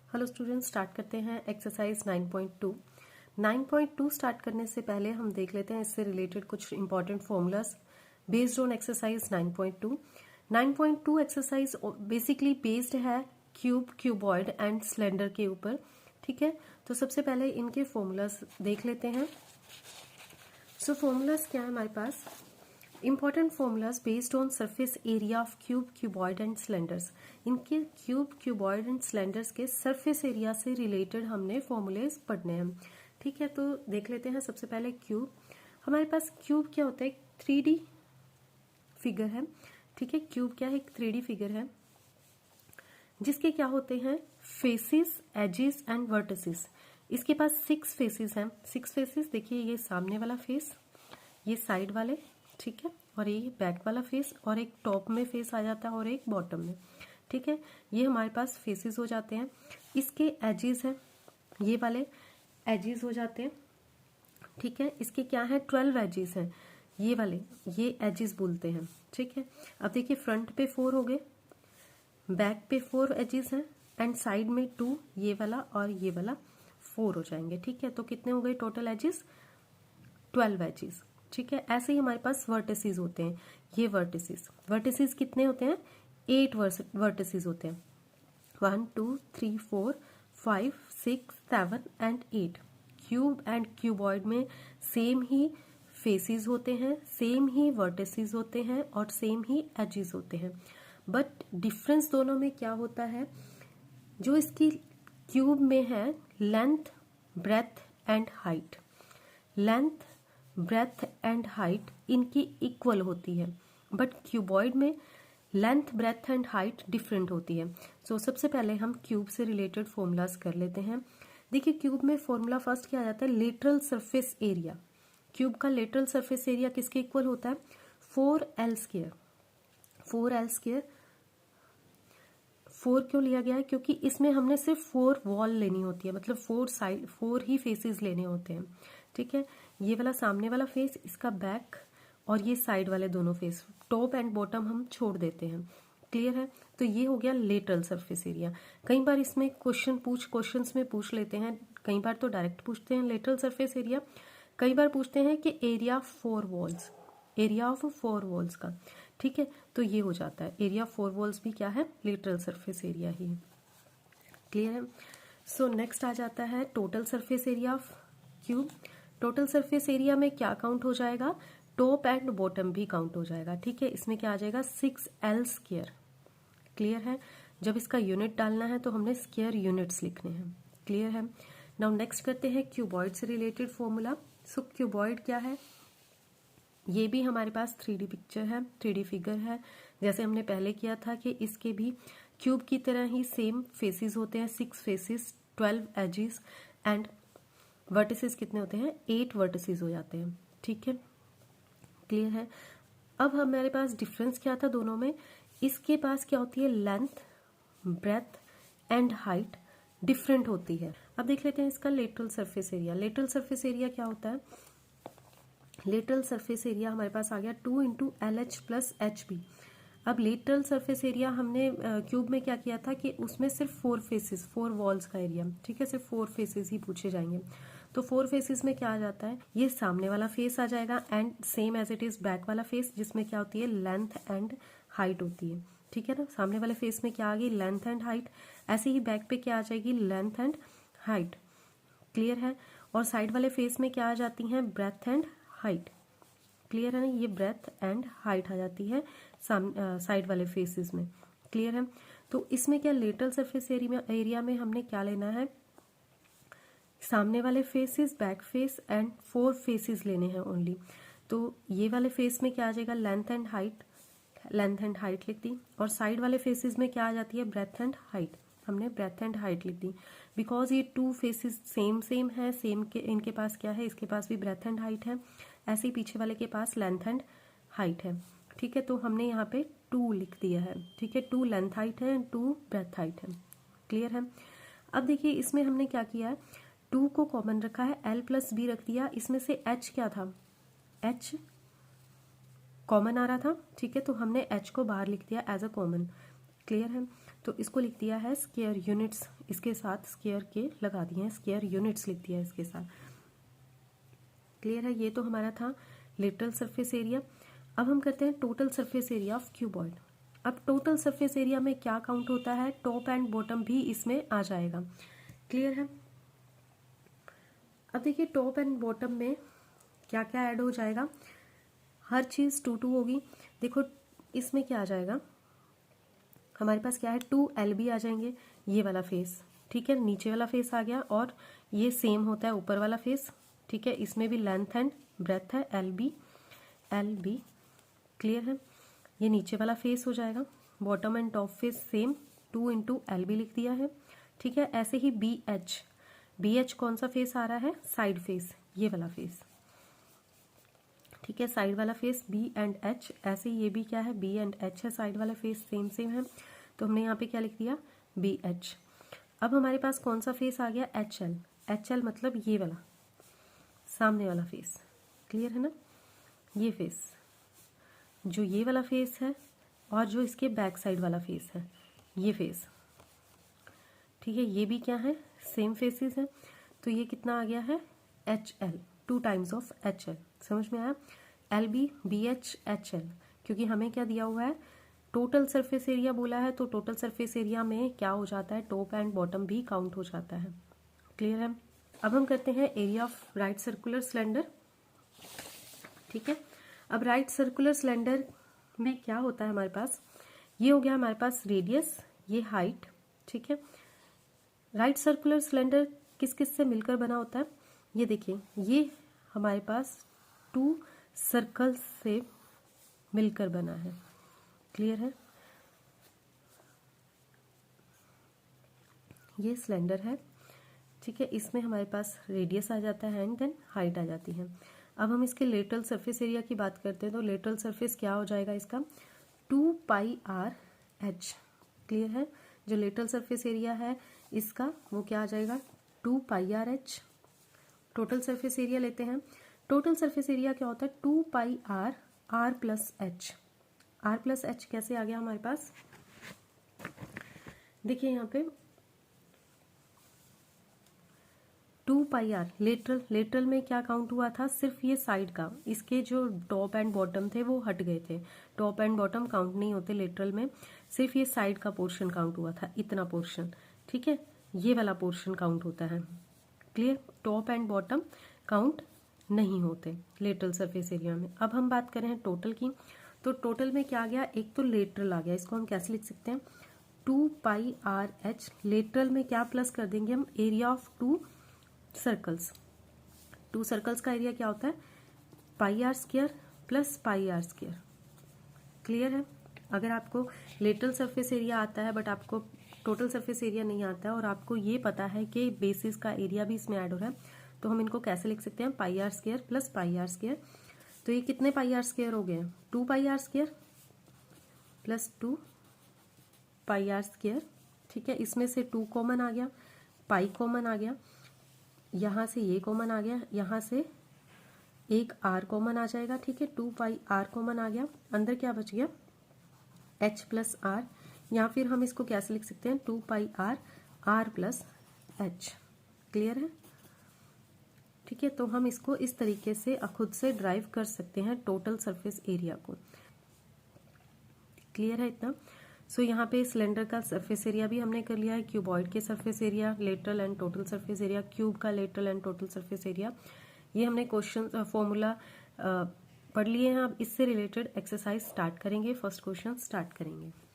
Hello students, start करते हैं exercise 9.2। 9.2 start करने से पहले हम देख लेते हैं इससे रिलेटेड कुछ important formulas based on exercise 9.2। 9.2 exercise basically based है क्यूब, क्यूबॉइड एंड सिलेंडर के ऊपर। ठीक है, तो सबसे पहले इनके फॉर्मूलाज देख लेते हैं। सो फॉर्मूलाज क्या है हमारे पास? Important formulas based on surface area of cube, cuboid and cylinders। इनके क्यूब, क्यूबॉइड एंड सिलेंडर्स के सरफेस एरिया से रिलेटेड हमने फॉर्मूलेज पढ़ने हैं। ठीक है, तो देख लेते हैं। सबसे पहले क्यूब। हमारे पास क्यूब क्या होता है? एक 3D फिगर है। ठीक है, क्यूब क्या है? एक 3D फिगर है जिसके क्या होते हैं? Faces, edges and vertices. इसके पास 6 फेसेस हैं। 6 फेसेस देखिए, ये सामने वाला फेस, ये साइड वाले, ठीक है, और ये बैक वाला फेस, और एक टॉप में फेस आ जाता है और एक बॉटम में। ठीक है, ये हमारे पास फेसेस हो जाते हैं। इसके एजेस हैं, ये वाले एजेस हो जाते हैं। ठीक है, इसके क्या है? 12 एजेस हैं, ये वाले, ये एजेस बोलते हैं। ठीक है, अब देखिए फ्रंट पे 4 हो गए, बैक पे 4 एजेस हैं एंड साइड में 2, ये वाला और ये वाला 4 हो जाएंगे। ठीक है, तो कितने हो गए टोटल एजेस? 12 एजेस। ठीक है, ऐसे ही हमारे पास वर्टिसेस होते हैं। ये वर्टिसेस कितने होते हैं? 8 वर्टिसेस होते हैं। 1 2 3 4 5 6 7 एंड 8। क्यूब एंड क्यूबॉइड में सेम ही फेसेस होते हैं, सेम ही वर्टिसेस होते हैं और सेम ही एजेस होते हैं। बट डिफरेंस दोनों में क्या होता है? जो इसकी क्यूब में है length, breadth and height. Length, breadth and height इनकी इक्वल होती है, बट क्यूबॉइड में length, breadth and height different होती है। सो सबसे पहले हम क्यूब से रिलेटेड फॉर्मूलाज कर लेते हैं। देखिए, क्यूब में फॉर्मूला फर्स्ट क्या आ जाता है? Lateral surface area. क्यूब का लेटरल सरफेस एरिया किसके इक्वल होता है? 4L²। 4L²। 4 क्यों लिया गया है? क्योंकि इसमें हमने सिर्फ 4 वॉल लेनी होती है, मतलब 4 साइड, 4 ही फेसेस लेने होते हैं। ठीक है, ये वाला सामने वाला फेस, इसका बैक, और ये साइड वाले दोनों फेस, टॉप एंड बॉटम हम छोड़ देते हैं। क्लियर है? तो ये हो गया लेटरल सरफेस एरिया। कई बार इसमें क्वेश्चंस में पूछ लेते हैं, कई बार तो डायरेक्ट पूछते हैं लेटरल सरफेस एरिया, कई बार पूछते हैं कि area of 4 walls, area of 4 walls का। ठीक है, तो ये हो जाता है एरिया 4 वॉल्स भी क्या है? लेटरल सरफेस एरिया ही। क्लियर है? सो नेक्स्ट आ जाता है total surface area of cube. Total surface area में क्या काउंट हो जाएगा? टॉप एंड बॉटम भी काउंट हो जाएगा। ठीक है, इसमें क्या आ जाएगा? 6L²। क्लियर है? जब इसका यूनिट डालना है तो हमने स्क्वायर यूनिट्स लिखने हैं। क्लियर है? नाउ नेक्स्ट करते हैं क्यूबॉइड से रिलेटेड फॉर्मूला। सो क्यूबॉइड क्या है? ये भी हमारे पास 3D पिक्चर है, 3D फिगर है। जैसे हमने पहले किया था कि इसके भी क्यूब की तरह ही सेम फेसेस होते हैं, 6 फेसेस, 12 एजेस एंड वर्टिसेस कितने होते हैं? 8 वर्टिसेस हो जाते हैं। ठीक है, क्लियर है? अब हमारे पास डिफरेंस क्या था दोनों में? इसके पास क्या होती है? Length, breadth and height different होती है। अब देख लेते हैं इसका lateral surface area. Lateral surface area क्या होता है? लेटरल सरफेस एरिया हमारे पास आ गया 2 × LH + HB। अब लेटरल सरफेस एरिया हमने क्यूब में क्या किया था कि उसमें सिर्फ 4 फेसेस, 4 वॉल्स का एरिया। ठीक है, सिर्फ 4 फेसेस ही पूछे जाएंगे। तो 4 फेसेस में क्या आ जाता है? ये सामने वाला फेस आ जाएगा and same as it is back वाला फेस, जिसमें क्या होती है? लेंथ एंड हाइट होती है। ठीक है ना, सामने वाले फेस में क्या आ गई? Length and height. ऐसे ही बैक पे क्या आ जाएगी? Length and height. क्लियर है? और साइड वाले फेस में क्या आ जाती हैं? Breath and height. क्लियर है ना, ये ब्रेथ एंड हाइट आ जाती है साइड वाले फेसेस में। क्लियर है? तो इसमें क्या लेटरल सरफेस एरिया में हमने क्या लेना है? सामने वाले faces, back face and 4 faces लेने हैं ओनली। तो ये वाले फेस में क्या आ जाएगा? Length and height. Length and height लिख दी, और साइड वाले फेसेस में क्या आ जाती है? Breadth and height. हमने ब्रेथ एंड हाइट लिख दी बिकॉज ये 2 फेसेस सेम है, सेम के इनके पास क्या है? इसके पास भी ब्रेथ एंड हाइट है, ऐसे ही पीछे वाले के पास लेंथ एंड हाइट है। ठीक है, तो हमने यहाँ पे 2 लिख दिया है। ठीक है, 2 लेंथ हाइट है, 2 ब्रेथ हाइट है। क्लियर है? अब देखिए इसमें हमने क्या किया है? 2 को कॉमन रखा है, L + B रख दिया। इसमें से H क्या था? H कॉमन आ रहा था। ठीक है, तो हमने H को बाहर लिख दिया एज अ कॉमन। क्लियर है? तो इसको लिख दिया है स्क्वायर यूनिट्स, इसके साथ स्क्वायर के लगा दिए हैं, स्क्वायर यूनिट्स लिख दिया है इसके साथ। क्लियर है? ये तो हमारा था लेटरल सरफेस एरिया। अब हम करते हैं total surface area of cuboid. अब टोटल सरफेस एरिया में क्या काउंट होता है, टॉप एंड बॉटम भी इसमें आ जाएगा। क्लियर है? अब देखिए टॉप एंड बॉटम में क्या क्या ऐड हो जाएगा, हर चीज़ 2 होगी। देखो इसमें क्या आ जाएगा, हमारे पास क्या है 2 LB आ जाएंगे, ये वाला फेस, ठीक है, नीचे वाला फेस आ गया, और ये सेम होता है ऊपर वाला फेस, ठीक है, इसमें भी लेंथ एंड ब्रेथ है LB। क्लियर है? ये नीचे वाला फेस हो जाएगा, bottom and top face same, 2 × LB लिख दिया है, ठीक है। ऐसे ही BH कौन सा फेस आ रहा है, साइड फेस, ये वाला फेस, ठीक है, साइड वाला फेस B एंड H। ऐसे ये भी क्या है, B एंड H है, साइड वाला फेस सेम है, तो हमने यहाँ पे क्या लिख दिया, BH। अब हमारे पास कौन सा फेस आ गया, HL मतलब ये वाला सामने वाला फेस। क्लियर है ना? ये फेस, जो ये वाला फेस है और जो इसके बैक साइड वाला फेस है, ये फेस, ठीक है, ये भी क्या है, सेम फेसेस है, तो ये कितना आ गया है, HL, 2 टाइम्स ऑफ HL। समझ में आया? LB BH HL, क्योंकि हमें क्या दिया हुआ है, टोटल सरफेस एरिया बोला है, तो टोटल सरफेस एरिया में क्या हो जाता है, टॉप एंड बॉटम भी काउंट हो जाता है। क्लियर है? अब हम करते हैं area of right circular cylinder. ठीक है, अब राइट सर्कुलर सिलेंडर में क्या होता है हमारे पास, ये हो गया हमारे पास रेडियस, ये हाइट, ठीक है। राइट सर्कुलर सिलेंडर किस किस से मिलकर बना होता है, ये देखिए, ये हमारे पास 2 सर्कल्स से मिलकर बना है। क्लियर है? ये सिलेंडर है, ठीक है, इसमें हमारे पास रेडियस आ जाता है एंड देन हाइट आ जाती है। अब हम इसके लेटरल सरफेस एरिया की बात करते हैं, तो लेटरल सरफेस क्या हो जाएगा इसका, 2πr/h। क्लियर है? जो लेटरल सरफेस एरिया है इसका वो क्या आ जाएगा, 2πr/h। टोटल सरफेस एरिया लेते हैं, टोटल सरफेस एरिया क्या होता है, 2πr/r+h। r+h कैसे आ गया हमारे पास, देखिए यहाँ पे 2πr लेटरल में क्या काउंट हुआ था, सिर्फ ये साइड का, इसके जो टॉप एंड बॉटम थे वो हट गए थे, टॉप एंड बॉटम काउंट नहीं होते लेटरल में, सिर्फ ये साइड का पोर्शन काउंट हुआ था, इतना पोर्शन, ठीक है, ये वाला पोर्शन काउंट होता है। Clear? Top and bottom count नहीं होते लेटरल सरफेस एरिया में। अब हम बात करें टोटल की, तो टोटल में क्या आ गया, एक तो लेटरल आ गया, इसको हम कैसे लिख सकते हैं, 2πr/h। लेटरल में क्या प्लस कर देंगे हम, एरिया ऑफ 2 सर्कल्स। 2 सर्कल्स का एरिया क्या होता है, πr² + πr²। क्लियर है? अगर आपको लेटरल सरफेस एरिया आता है बट आपको टोटल सरफेस एरिया नहीं आता है और आपको ये पता है कि बेसिस का एरिया भी इसमें ऐड हो रहा है, तो हम इनको कैसे लिख सकते हैं, πr² + πr²। तो ये कितने πr² हो गए, 2πr² + 2πr²। ठीक है, इसमें से 2 कॉमन आ गया, पाई कॉमन आ गया, यहाँ से ये कॉमन आ गया, यहाँ से एक r कॉमन आ जाएगा, ठीक है, 2πr कॉमन आ गया, अंदर क्या बच गया, h + r, या फिर हम इसको कैसे लिख सकते हैं, 2πr r+h। क्लियर है? ठीक है, तो हम इसको इस तरीके से खुद से ड्राइव कर सकते हैं टोटल सरफेस एरिया को। क्लियर है इतना? सो यहाँ पे सिलेंडर का सरफेस एरिया भी हमने कर लिया है, क्यूबॉइड के surface area, lateral and total surface area, cube का lateral and total surface area, ये हमने क्वेश्चन फॉर्मूला पढ़ लिए हैं। अब इससे रिलेटेड एक्सरसाइज स्टार्ट करेंगे, फर्स्ट क्वेश्चन स्टार्ट करेंगे।